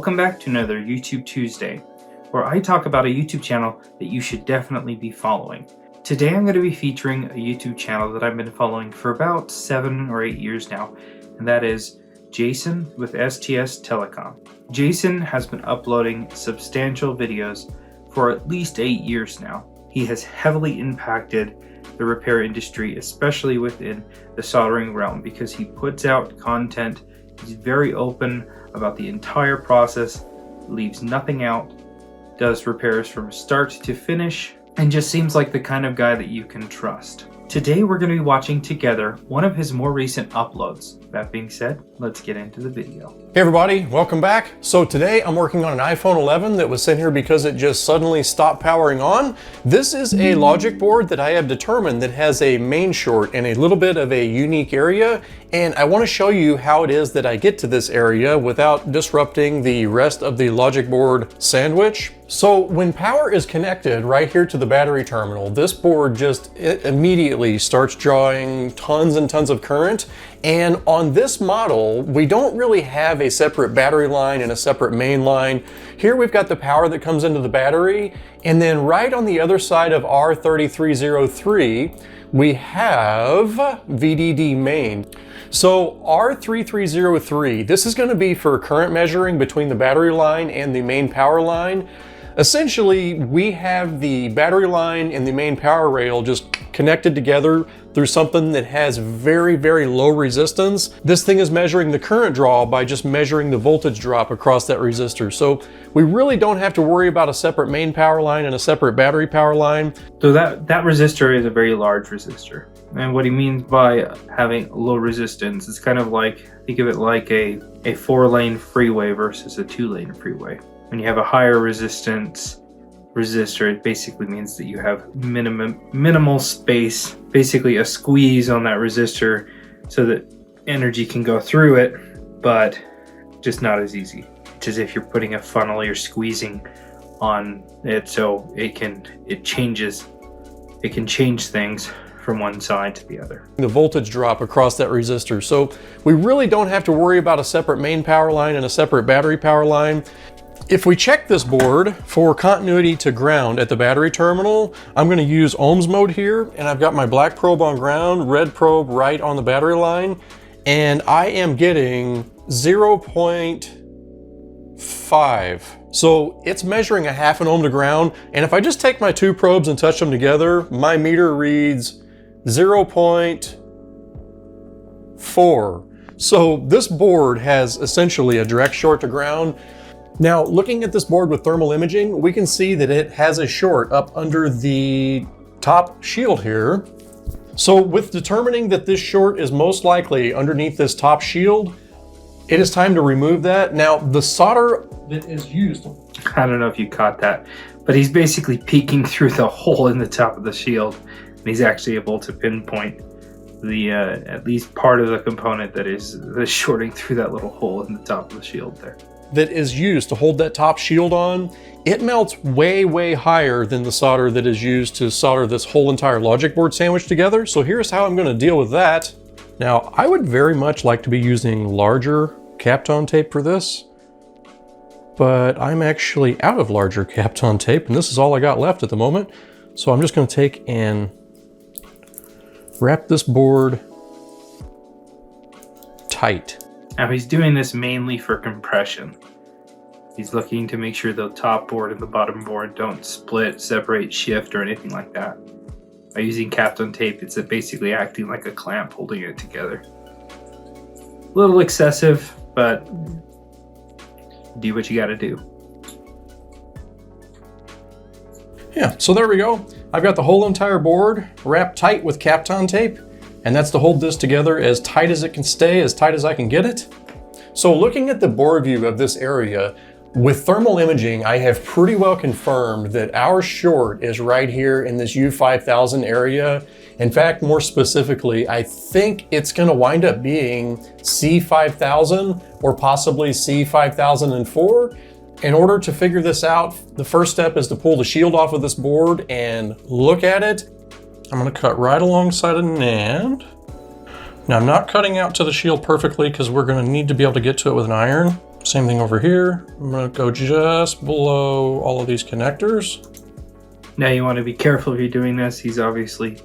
Welcome back to another YouTube Tuesday, where I talk about a YouTube channel that you should definitely be following. Today I'm going to be featuring a YouTube channel that I've been following for about 7 or 8 years now, and that is Jason with STS Telecom. Jason has been uploading substantial videos for at least 8 years now. He has heavily impacted the repair industry, especially within the soldering realm, because he puts out content. He's very open about the entire process, leaves nothing out, does repairs from start to finish, and just seems like the kind of guy that you can trust. Today we're going to be watching together one of his more recent uploads. That being said, let's get into the video. Hey everybody, welcome back. So today I'm working on an iPhone 11 that was sent here because it just suddenly stopped powering on. This is a logic board that I have determined that has a main short in a little bit of a unique area, and I want to show you how it is that I get to this area without disrupting the rest of the logic board sandwich. So when power is connected right here to the battery terminal, this board just immediately starts drawing tons and tons of current. And on this model, we don't really have a separate battery line and a separate main line. Here we've got the power that comes into the battery, and then right on the other side of R3303, we have VDD main. So R3303, this is going to be for current measuring between the battery line and the main power line. Essentially, we have the battery line and the main power rail just connected together through something that has very, very low resistance. This thing is measuring the current draw by just measuring the voltage drop across that resistor. So we really don't have to worry about a separate main power line and a separate battery power line. So that resistor is a very large resistor. And what he means by having low resistance is kind of like, think of it like a 4-lane freeway versus a 2-lane freeway. When you have a higher resistance resistor, it basically means that you have minimal space, basically a squeeze on that resistor so that energy can go through it, but just not as easy. It's as if you're putting a funnel, you're squeezing on it so it can change things from one side to the other. The voltage drop across that resistor. So we really don't have to worry about a separate main power line and a separate battery power line. If we check this board for continuity to ground at the battery terminal, I'm going to use ohms mode here, and I've got my black probe on ground, red probe right on the battery line, and I am getting 0.5. So it's measuring a ½ ohm to ground, and if I just take my two probes and touch them together, my meter reads 0.4. So this board has essentially a direct short to ground. Now, looking at this board with thermal imaging, we can see that it has a short up under the top shield here. So with determining that this short is most likely underneath this top shield, it is time to remove that. Now, the solder that is used, I don't know if you caught that, but he's basically peeking through the hole in the top of the shield, and he's actually able to pinpoint the at least part of the component that is shorting through that little hole in the top of the shield there. That is used to hold that top shield on, it melts way, way higher than the solder that is used to solder this whole entire logic board sandwich together. So here's how I'm going to deal with that. Now, I would very much like to be using larger Kapton tape for this, but I'm actually out of larger Kapton tape, and this is all I got left at the moment. So I'm just going to take and wrap this board tight. Now he's doing this mainly for compression. He's looking to make sure the top board and the bottom board don't split, separate, shift, or anything like that. By using Kapton tape, it's basically acting like a clamp holding it together. A little excessive, but do what you gotta do. Yeah, so there we go. I've got the whole entire board wrapped tight with Kapton tape, and that's to hold this together as tight as it can stay, as tight as I can get it. So looking at the board view of this area, with thermal imaging, I have pretty well confirmed that our short is right here in this U5000 area. In fact, more specifically, I think it's going to wind up being C5000 or possibly C5004. In order to figure this out, the first step is to pull the shield off of this board and look at it. I'm going to cut right alongside of NAND. Now I'm not cutting out to the shield perfectly because we're going to need to be able to get to it with an iron. Same thing over here. I'm gonna go just below all of these connectors. Now you want to be careful if you're doing this. He's obviously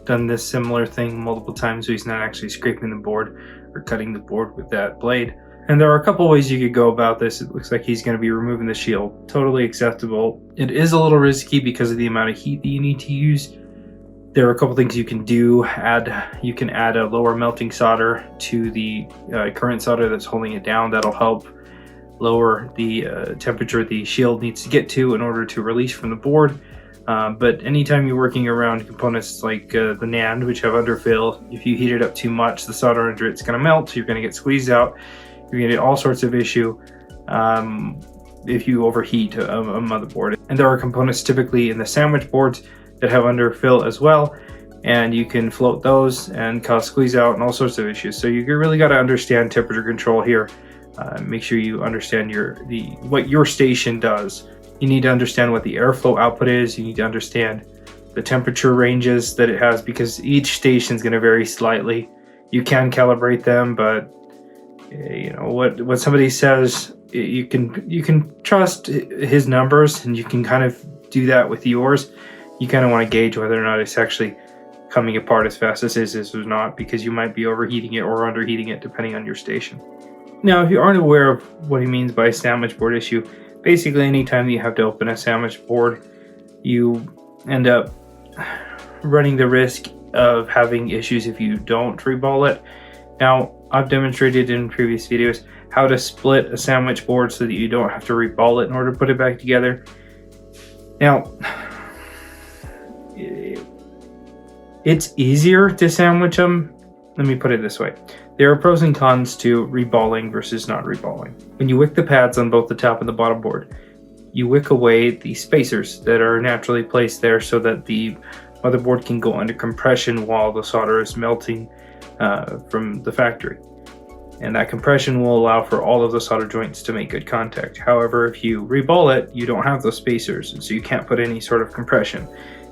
done this similar thing multiple times, so he's not actually scraping the board or cutting the board with that blade. And there are a couple ways you could go about this. It looks like he's going to be removing the shield. Totally acceptable. It is a little risky because of the amount of heat that you need to use. There are a couple things you can do. You can add a lower melting solder to the current solder that's holding it down. That'll help lower the temperature the shield needs to get to in order to release from the board. But anytime you're working around components like the NAND, which have underfill, if you heat it up too much, the solder under it's going to melt. You're going to get squeezed out. You're going to get all sorts of issue if you overheat a motherboard. And there are components typically in the sandwich boards that have underfill as well, and you can float those and cause squeeze out and all sorts of issues. So you really got to understand temperature control here. Make sure you understand what your station does. You need to understand what the airflow output is. You need to understand the temperature ranges that it has, because each station is going to vary slightly. You can calibrate them, but you know what somebody says, you can trust his numbers, and you can kind of do that with yours. You kind of want to gauge whether or not it's actually coming apart as fast as it is or not, because you might be overheating it or underheating it depending on your station. Now, if you aren't aware of what he means by sandwich board issue, basically anytime you have to open a sandwich board, you end up running the risk of having issues if you don't reball it. Now, I've demonstrated in previous videos how to split a sandwich board so that you don't have to reball it in order to put it back together. Now, it's easier to sandwich them. Let me put it this way. There are pros and cons to reballing versus not reballing. When you wick the pads on both the top and the bottom board, you wick away the spacers that are naturally placed there so that the motherboard can go under compression while the solder is melting from the factory. And that compression will allow for all of the solder joints to make good contact. However, if you reball it, you don't have those spacers, and so you can't put any sort of compression.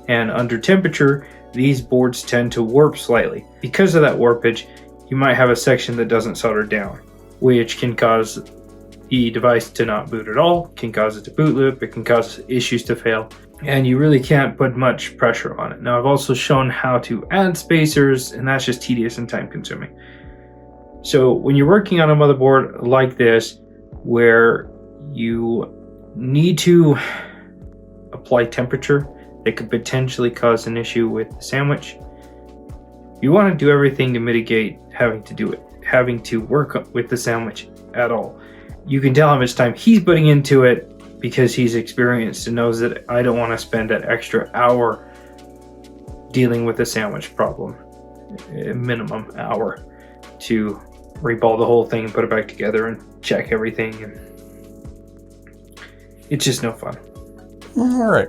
And under temperature, these boards tend to warp slightly. Because of that warpage, you might have a section that doesn't solder down, which can cause the device to not boot at all, can cause it to boot loop, it can cause issues to fail, and you really can't put much pressure on it. Now, I've also shown how to add spacers, and that's just tedious and time consuming. So when you're working on a motherboard like this, where you need to apply temperature that could potentially cause an issue with the sandwich, you want to do everything to mitigate having to work with the sandwich at all. You can tell how much time he's putting into it because he's experienced and knows that I don't want to spend that extra hour dealing with the sandwich problem, a minimum hour, to reball the whole thing and put it back together and check everything, and it's just no fun. All right.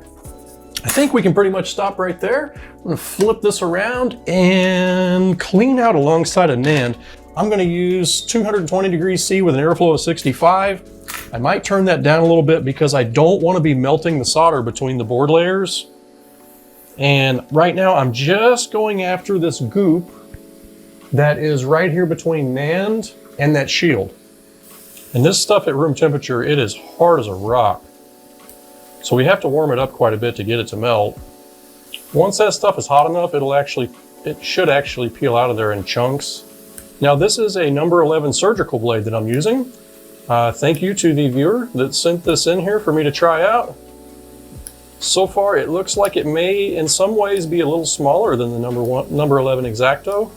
I think we can pretty much stop right there. I'm gonna flip this around and clean out alongside a NAND. I'm gonna use 220 degrees C with an airflow of 65. I might turn that down a little bit because I don't wanna be melting the solder between the board layers. And right now I'm just going after this goop that is right here between NAND and that shield. And this stuff at room temperature, it is hard as a rock. So we have to warm it up quite a bit to get it to melt. Once that stuff is hot enough, it should actually peel out of there in chunks. Now this is a number 11 surgical blade that I'm using. Thank you to the viewer that sent this in here for me to try out. So far it looks like it may in some ways be a little smaller than the number 11 X-Acto.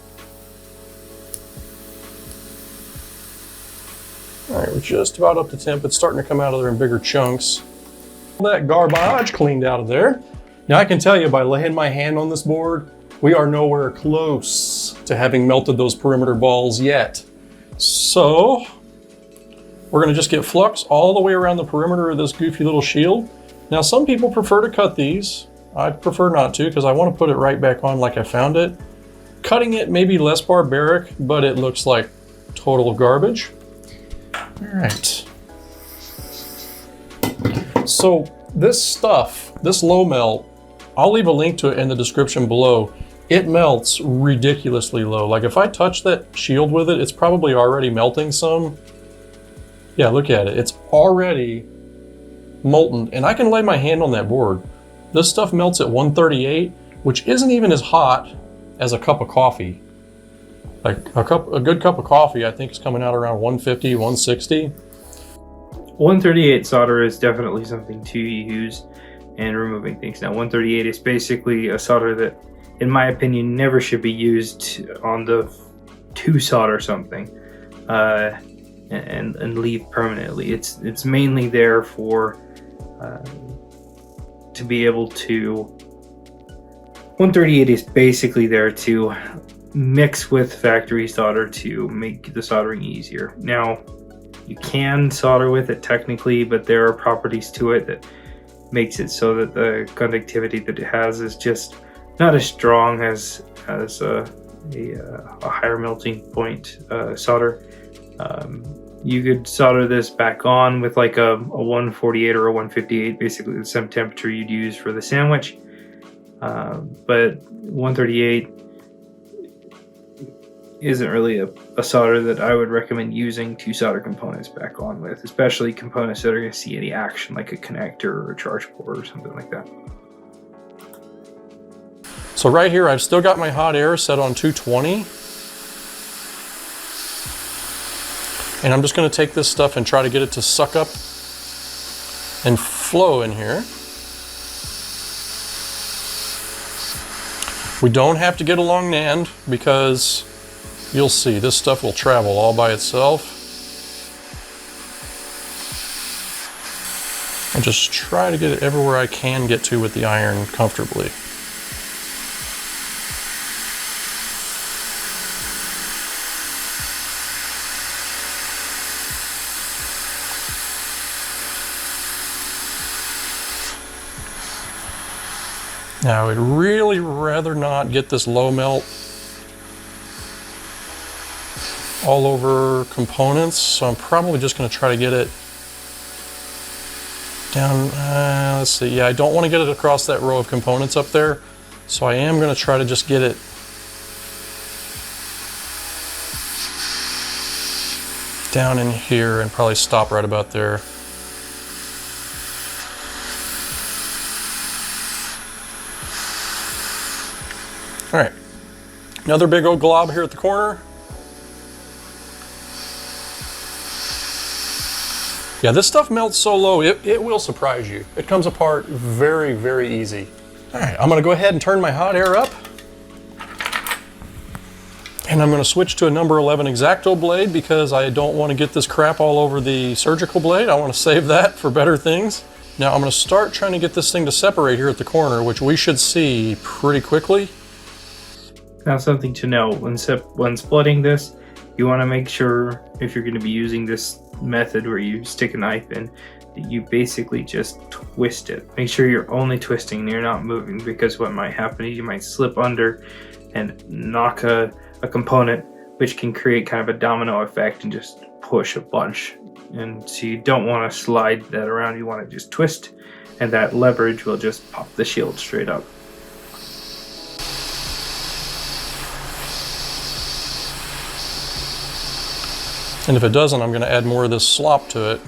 All right, we're just about up to temp. It's starting to come out of there in bigger chunks. That garbage cleaned out of there. Now I can tell you by laying my hand on this board, we are nowhere close to having melted those perimeter balls yet. So we're gonna just get flux all the way around the perimeter of this goofy little shield. Now some people prefer to cut these. I prefer not to because I want to put it right back on like I found it. Cutting it may be less barbaric, but it looks like total garbage. All right. So this stuff, this low melt, I'll leave a link to it in the description below. It melts ridiculously low. Like if I touch that shield with it, it's probably already melting some. Yeah, look at it. It's already molten, and I can lay my hand on that board. This stuff melts at 138, which isn't even as hot as a cup of coffee. Like a good cup of coffee, I think, is coming out around 150, 160. 138 solder is definitely something to use in removing things. Now, 138 is basically a solder that, in my opinion, never should be used on the to solder something and leave permanently. It's mainly there for to be able to. 138 is basically there to mix with factory solder to make the soldering easier. Now, you can solder with it technically, but there are properties to it that makes it so that the conductivity that it has is just not as strong as a higher melting point solder. You could solder this back on with like a 148 or a 158, basically the same temperature you'd use for the sandwich. But 138 isn't really a solder that I would recommend using to solder components back on with, especially components that are going to see any action, like a connector or a charge port or something like that. So right here, I've still got my hot air set on 220. And I'm just going to take this stuff and try to get it to suck up and flow in here. We don't have to get a long NAND because you'll see this stuff will travel all by itself. And just try to get it everywhere I can get to with the iron comfortably. Now, I would really rather not get this low melt all over components, so I'm probably just going to try to get it down, let's see, yeah, I don't want to get it across that row of components up there, so I am going to try to just get it down in here and probably stop right about there. All right, another big old glob here at the corner. Yeah, this stuff melts so low, it will surprise you. It comes apart very, very easy. All right, I'm gonna go ahead and turn my hot air up. And I'm gonna switch to a number 11 X-Acto blade because I don't wanna get this crap all over the surgical blade. I wanna save that for better things. Now I'm gonna start trying to get this thing to separate here at the corner, which we should see pretty quickly. Now, something to know, when splitting this, you want to make sure, if you're going to be using this method where you stick a knife in, that you basically just twist it. Make sure you're only twisting and you're not moving, because what might happen is you might slip under and knock a component, which can create kind of a domino effect and just push a bunch. And so you don't want to slide that around, you want to just twist, and that leverage will just pop the shield straight up. And if it doesn't, I'm going to add more of this slop to it.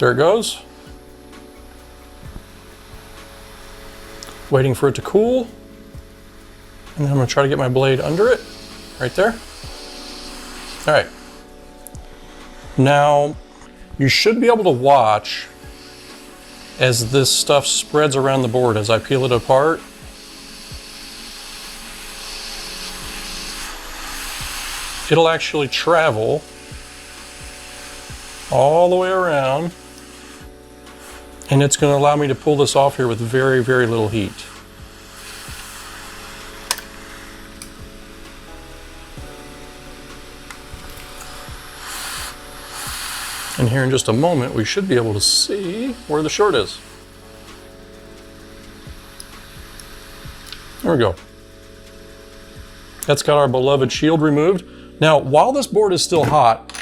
There it goes. Waiting for it to cool. And then I'm going to try to get my blade under it, right there. All right. Now, you should be able to watch as this stuff spreads around the board as I peel it apart. It'll actually travel all the way around, and it's going to allow me to pull this off here with very, very little heat. And here in just a moment, we should be able to see where the short is. There we go. That's got our beloved shield removed. Now, while this board is still hot,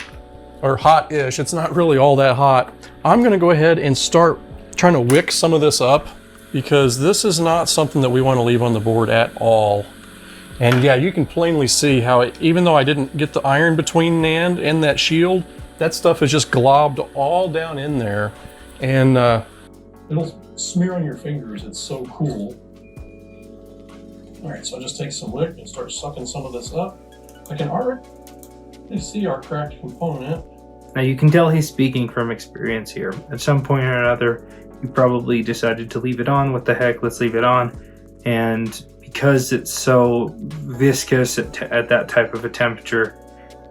or hot-ish, it's not really all that hot, I'm gonna go ahead and start trying to wick some of this up because this is not something that we want to leave on the board at all. And yeah, you can plainly see how even though I didn't get the iron between NAND and that shield, that stuff is just globbed all down in there. And it'll smear on your fingers. It's so cool. All right, so I'll just take some wick and start sucking some of this up. I can already see our cracked component. Now you can tell he's speaking from experience here. At some point or another, you probably decided to leave it on. What the heck, let's leave it on. And because it's so viscous at that type of a temperature,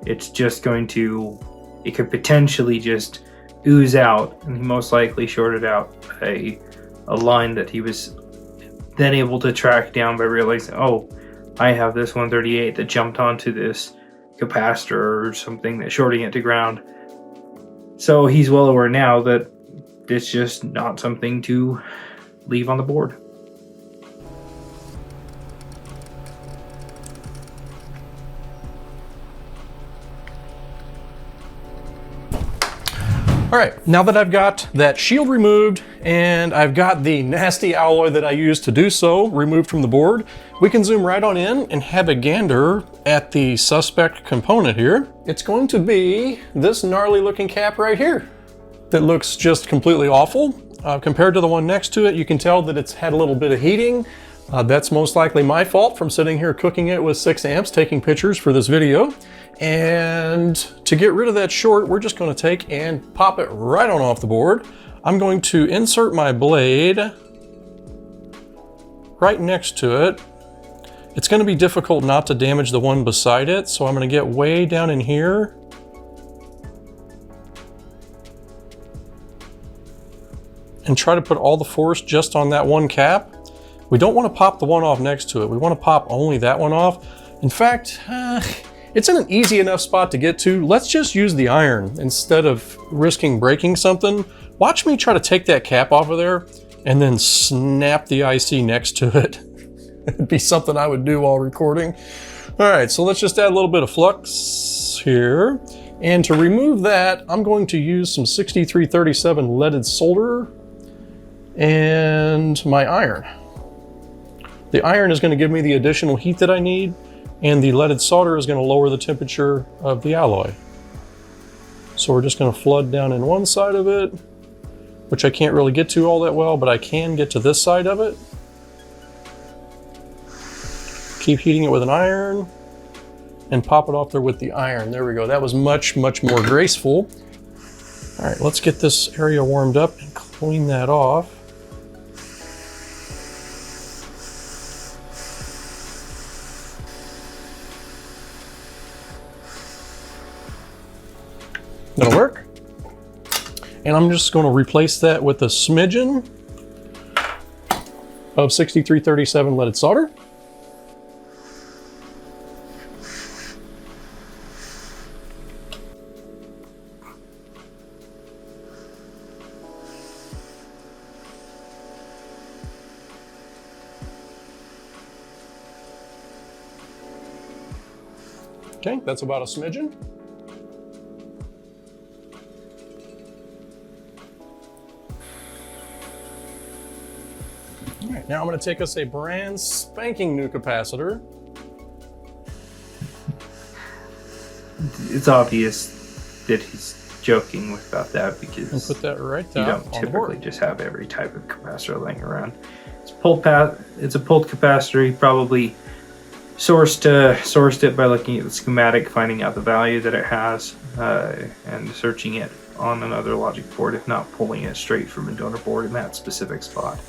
it's just going to, it could potentially just ooze out, and he most likely shorted out a line that he was then able to track down by realizing, oh, I have this 138 that jumped onto this capacitor or something that's shorting it to ground. So he's well aware now that it's just not something to leave on the board. All right, now that I've got that shield removed and I've got the nasty alloy that I used to do so removed from the board, we can zoom right on in and have a gander at the suspect component here. It's going to be this gnarly looking cap right here that looks just completely awful. Compared to the one next to it, you can tell that it's had a little bit of heating. That's most likely my fault from sitting here cooking it with 6 amps, taking pictures for this video. And to get rid of that short, we're just going to take and pop it right on off the board. I'm going to insert my blade right next to it. It's going to be difficult not to damage the one beside it, so I'm going to get way down in here. And try to put all the force just on that one cap. We don't want to pop the one off next to it. We want to pop only that one off. In fact, it's in an easy enough spot to get to. Let's just use the iron instead of risking breaking something. Watch me try to take that cap off of there and then snap the IC next to it. It'd be something I would do while recording. All right, so let's just add a little bit of flux here. And to remove that, I'm going to use some 6337 leaded solder and my iron. The iron is going to give me the additional heat that I need, and the leaded solder is going to lower the temperature of the alloy. So we're just going to flood down in one side of it, which I can't really get to all that well, but I can get to this side of it. Keep heating it with an iron and pop it off there with the iron. There we go. That was much, much more graceful. All right, let's get this area warmed up and clean that off. That'll work. And I'm just going to replace that with a smidgen of 6337 leaded solder. Okay, that's about a smidgen. All right, now I'm going to take us a brand spanking new capacitor. It's obvious that he's joking about that because And put that right you down don't on the board. typically just have every type of capacitor laying around. It's a pulled capacitor. He probably sourced it by looking at the schematic, finding out the value that it has, and searching it on another logic board, if not pulling it straight from a donor board in that specific spot.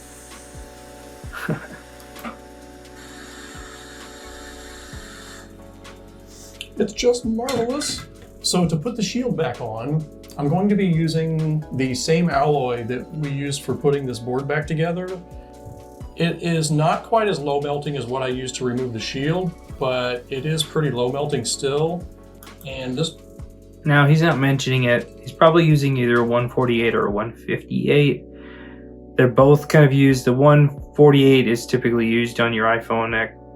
It's just marvelous. So to put the shield back on, I'm going to be using the same alloy that we used for putting this board back together. It is not quite as low melting as what I used to remove the shield, but it is pretty low melting still. And this... Now, he's not mentioning it. He's probably using either a 148 or a 158. They're both kind of used. The 148 is typically used on your iPhone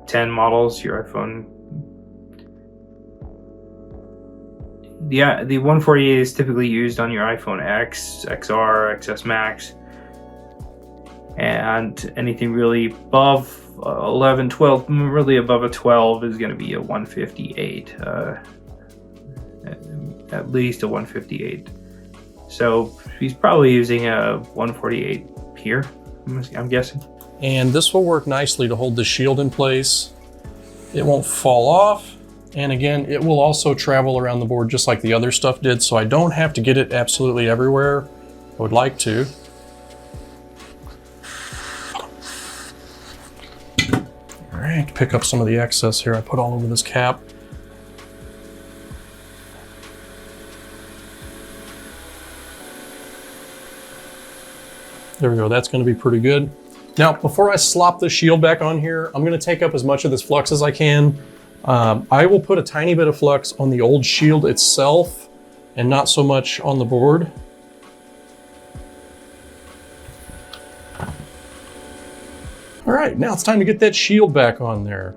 X10 models, your iPhone. The 148 is typically used on your iPhone X, XR, XS Max, and anything really above 11, 12, really above a 12 is going to be a 158, at least a 158. So he's probably using a 148 here, I'm guessing. And this will work nicely to hold the shield in place. It won't fall off. And again, it will also travel around the board just like the other stuff did, so I don't have to get it absolutely everywhere. I would like to. All right, pick up some of the excess here I put all over this cap. There we go, that's gonna be pretty good. Now, before I slop the shield back on here, I'm gonna take up as much of this flux as I can. I will put a tiny bit of flux on the old shield itself and not so much on the board. All right, now it's time to get that shield back on there.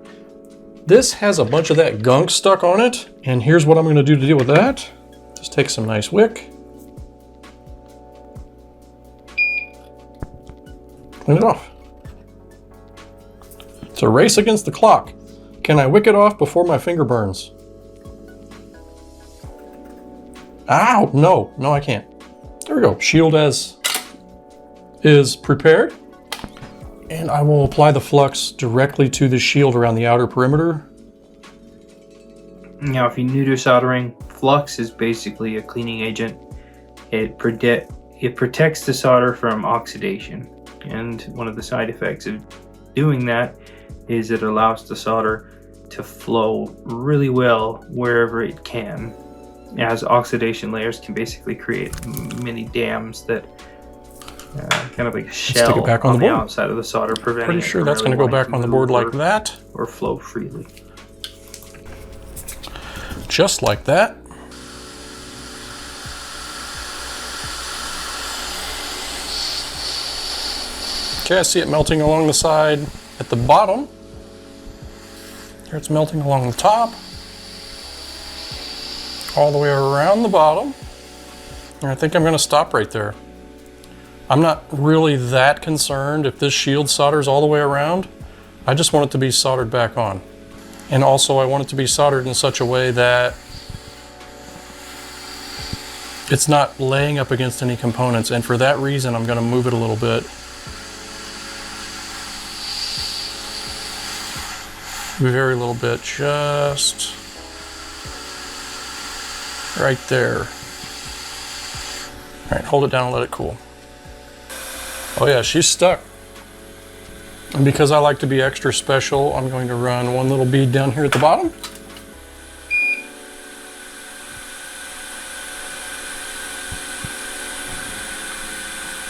This has a bunch of that gunk stuck on it, and here's what I'm gonna do to deal with that. Just take some nice wick. Clean it off. It's a race against the clock. Can I wick it off before my finger burns? Ow, no, I can't. There we go, shield as is prepared. And I will apply the flux directly to the shield around the outer perimeter. Now, if you're new to soldering, flux is basically a cleaning agent. It protects the solder from oxidation. And one of the side effects of doing that is it allows the solder to flow really well wherever it can, as oxidation layers can basically create mini dams that kind of like a shell stick it back on the board. outside of the solder, preventing Pretty it sure from that's really going to go wanting back on the board like that. Or flow freely. Just like that. Okay, I see it melting along the side at the bottom. Here it's melting along the top. All the way around the bottom. And I think I'm going to stop right there. I'm not really that concerned if this shield solders all the way around. I just want it to be soldered back on. And also I want it to be soldered in such a way that it's not laying up against any components. And for that reason, I'm going to move it a little bit. Very little bit, just right there. All right, hold it down and let it cool. Oh yeah, she's stuck. And because I like to be extra special, I'm going to run one little bead down here at the bottom.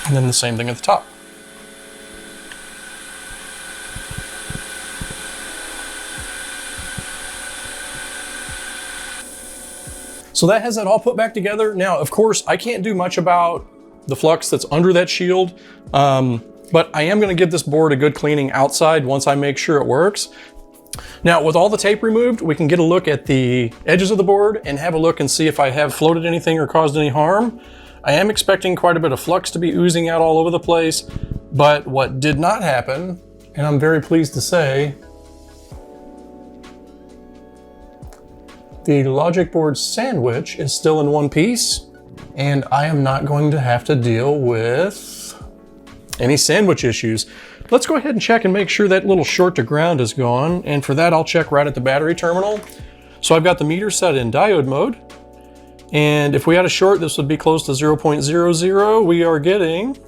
And then the same thing at the top. So that has that all put back together. Now, of course, I can't do much about the flux that's under that shield, but I am gonna give this board a good cleaning outside once I make sure it works. Now, with all the tape removed, we can get a look at the edges of the board and have a look and see if I have floated anything or caused any harm. I am expecting quite a bit of flux to be oozing out all over the place, but what did not happen, and I'm very pleased to say, the logic board sandwich is still in one piece, and I am not going to have to deal with any sandwich issues. Let's go ahead and check and make sure that little short to ground is gone, and for that I'll check right at the battery terminal. So I've got the meter set in diode mode, and if we had a short, this would be close to 0.00. We are getting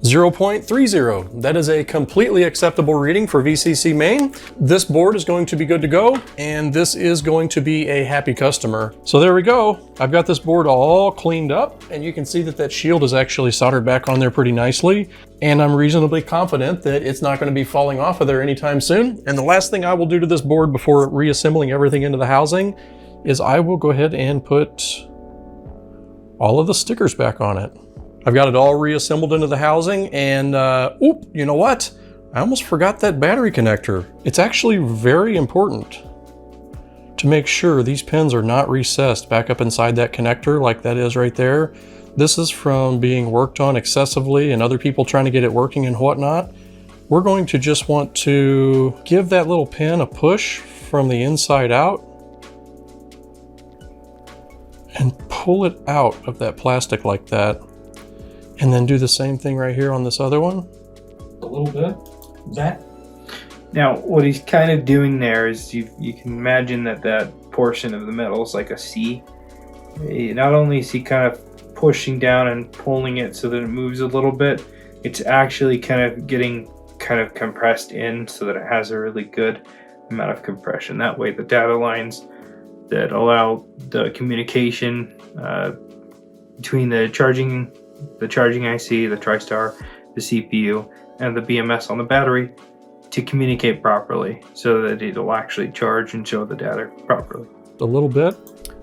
0.30. That is a completely acceptable reading for VCC main. This board is going to be good to go, and this is going to be a happy customer. So there we go. I've got this board all cleaned up, and you can see that that shield is actually soldered back on there pretty nicely. And I'm reasonably confident that it's not going to be falling off of there anytime soon. And the last thing I will do to this board before reassembling everything into the housing is I will go ahead and put all of the stickers back on it. I've got it all reassembled into the housing, and oop, you know what? I almost forgot that battery connector. It's actually very important to make sure these pins are not recessed back up inside that connector like that is right there. This is from being worked on excessively and other people trying to get it working and whatnot. We're going to just want to give that little pin a push from the inside out and pull it out of that plastic like that. And then do the same thing right here on this other one. A little bit. That. Now, what he's kind of doing there is you can imagine that portion of the metal is like a C. Not only is he kind of pushing down and pulling it so that it moves a little bit, it's actually kind of getting kind of compressed in so that it has a really good amount of compression. That way the data lines that allow the communication between the charging IC, the TriStar, the CPU, and the BMS on the battery to communicate properly so that it'll actually charge and show the data properly. A little bit.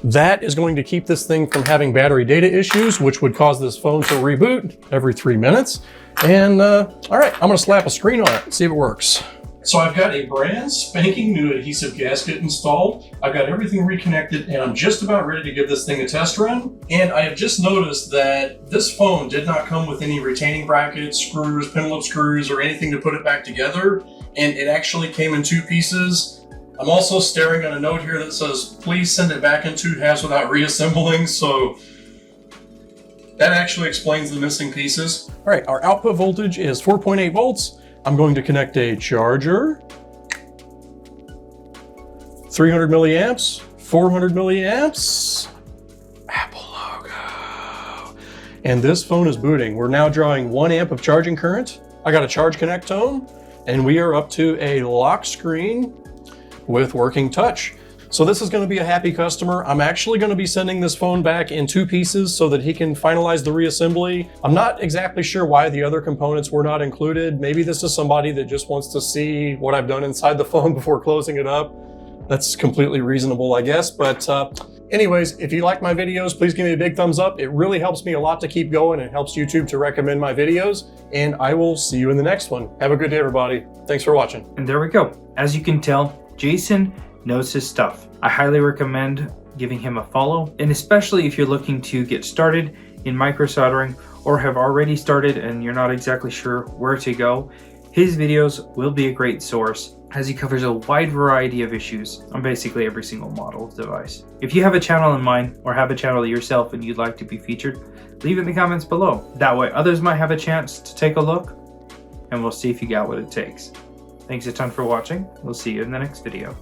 That is going to keep this thing from having battery data issues, which would cause this phone to reboot every 3 minutes. And all right, I'm gonna slap a screen on it, see if it works. So I've got a brand spanking new adhesive gasket installed. I've got everything reconnected and I'm just about ready to give this thing a test run. And I have just noticed that this phone did not come with any retaining brackets, screws, pinlock screws, or anything to put it back together. And it actually came in 2 pieces. I'm also staring at a note here that says, please send it back in 2 halves without reassembling. So that actually explains the missing pieces. All right, our output voltage is 4.8 volts. I'm going to connect a charger, 300 milliamps, 400 milliamps, Apple logo. And this phone is booting. We're now drawing 1 amp of charging current. I got a charge connect tone, and we are up to a lock screen with working touch. So this is going to be a happy customer. I'm actually going to be sending this phone back in 2 pieces so that he can finalize the reassembly. I'm not exactly sure why the other components were not included. Maybe this is somebody that just wants to see what I've done inside the phone before closing it up. That's completely reasonable, I guess. But anyways, if you like my videos, please give me a big thumbs up. It really helps me a lot to keep going and helps YouTube to recommend my videos. And I will see you in the next one. Have a good day, everybody. Thanks for watching. And there we go. As you can tell, Jason knows his stuff. I highly recommend giving him a follow, and especially if you're looking to get started in micro soldering or have already started and you're not exactly sure where to go, his videos will be a great source as he covers a wide variety of issues on basically every single model of device. If you have a channel in mind or have a channel yourself and you'd like to be featured, leave it in the comments below. That way others might have a chance to take a look and we'll see if you got what it takes. Thanks a ton for watching. We'll see you in the next video.